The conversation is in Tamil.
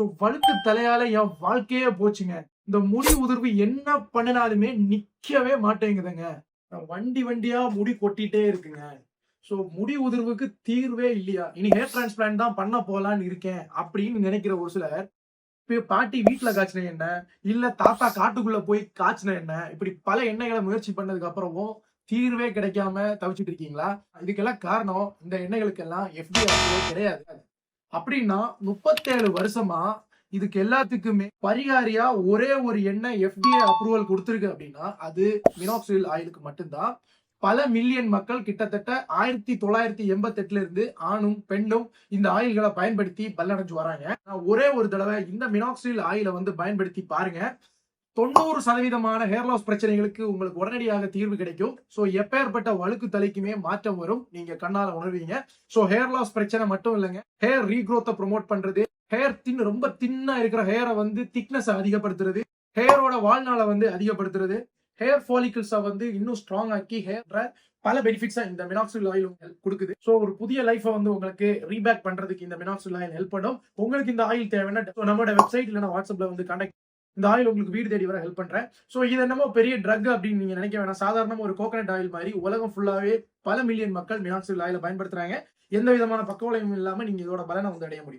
சோ வழுக்கு தலையால என் வாழ்க்கையே போச்சுங்க. இந்த முடி உதிர்வு என்ன பண்ணினாலுமே நிக்கவே மாட்டேங்குதுங்க. வண்டி வண்டியா முடி கொட்டிட்டே இருக்குங்க. சோ முடி உதிர்வுக்கு தீர்வே இல்லையா? இனி ஹேர் டிரான்ஸ்பிளான்ட் தான் பண்ண போலான்னு இருக்கேன் அப்படின்னு நினைக்கிற ஒரு சிலர், இப்ப பாட்டி வீட்ல காய்ச்சின எண்ணெய், இல்ல தாத்தா காட்டுக்குள்ள போய் காய்ச்சின எண்ணெய், இப்படி பல எண்ணெய்கள முயற்சி பண்ணதுக்கு அப்புறமும் தீர்வே கிடைக்காம தவிச்சிட்டு இருக்கீங்களா? இதுக்கெல்லாம் காரணம் இந்த எண்ணெய்களுக்கெல்லாம் FDA அப்ரூவல் கிடையாது. அப்படின்னா 37 வருஷமா இதுக்கு எல்லாத்துக்குமே பரிகாரியா ஒரே ஒரு எண்ணெய் FDA அப்ரூவல் குடுத்திருக்கு அப்படின்னா, அது மினாக்ஸிடில் ஆயிலுக்கு மட்டும்தான். பல மில்லியன் மக்கள் கிட்டத்தட்ட 1988ல இருந்து ஆணும், பெண்ணும் இந்த ஆயில்கள பயன்படுத்தி பலனடைஞ்சு வராங்க. ஒரே ஒரு தடவ இந்த மினாக்ஸிடில் ஆயில பயன்படுத்தி பாருங்க. 90% ஹேர் லாஸ் பிரச்சனைகளுக்கு உங்களுக்கு உடனடியாக தீர்வு கிடைக்கும். சோ எப்பேற்பட்ட வழுக்கு தலைக்குமே மாற்றம் வரும். நீங்க கண்ணால உணர்வீங்க. சோ ஹேர் லாஸ் பிரச்சனை மட்டும் இல்லங்க. ஹேர் ரீக்ரோத்த ப்ரோமோட் பண்றது, ஹேர் ரொம்ப தின்னா இருக்கிற ஹேர திக்னஸ் அதிகப்படுத்துறது, ஹேரோட வாழ்நாள அதிகப்படுத்துறது, ஹேர் ஃபாலிகல்ஸ இன்னும் ஸ்ட்ராங் ஆக்கி ஹேர்ல பல பெனிஃபிட்ஸ இந்த மினாக்சிடில் ஆயில் குடுக்குது. சோ ஒரு புதிய லைஃப உங்களுக்கு ரீபேக் பண்றதுக்கு இந்த மினாக்சிடில் ஆயில் ஹெல்ப் பண்ணும். உங்களுக்கு இந்த ஆயில் தேவைன்னா நம்மளோட வெப்சைட் இல்லனா வாட்ஸ்அப்ல கான்டாக்ட். இந்த ஆயில் உங்களுக்கு வீடு தேடி வர ஹெல்ப் பண்றேன். சோ இது என்னமோ பெரிய ட்ரக் அப்படின்னு நீங்க நினைக்க வேணாம். சாதாரணமா ஒரு கோகனட் ஆயில் மாதிரி உலகம் ஃபுல்லாவே பல மில்லியன் மக்கள் மினாக்சிடில் ஆயில பயன்படுத்துறாங்க. எந்த விதமான பக்க விளைவும் இல்லாம நீங்க இதோட பலனை அடைய முடியும்.